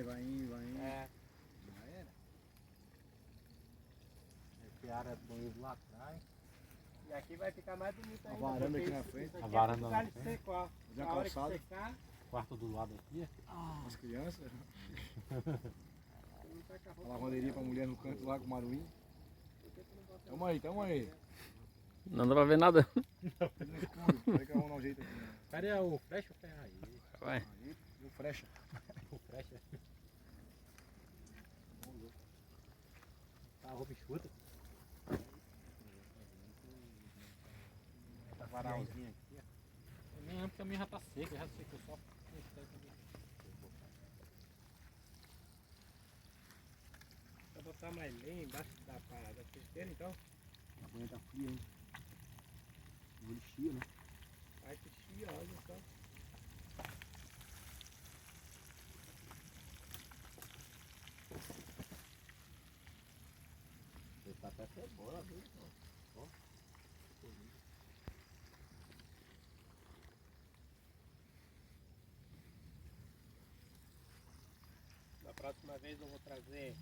vai indo, vai indo. É. Já era. Esse área bonito lá atrás. E aqui vai ficar mais bonito A ainda. varanda porque aqui na isso- frente. isso aqui A é varanda pro na galho frente. seco, ó. Fazer Na uma hora que calçada. secar, Quarto do lado aqui. As crianças. tu não tá com a A roupa. lavanderia pra mulher no canto lá com o maruim. Por que tu não bota Tamo aí, tamo aí. Não dá pra ver nada. Tudo no escuro. Peraí que eu vou dar um jeito aqui. Né? Cadê o flecha? Aí. Vai. Aí, e o frecha. O flecha. Tá a roupa escuta. essa varalzinha aqui, ó? Eu nem lembro que a minha já tá seca, já secou só. Pra botar mais lenha embaixo da frigideira, então. A banha tá fria, hein? O olho chia, né? Aí que chia, olha só. Você tá até cebola, viu? Da próxima vez eu vou trazer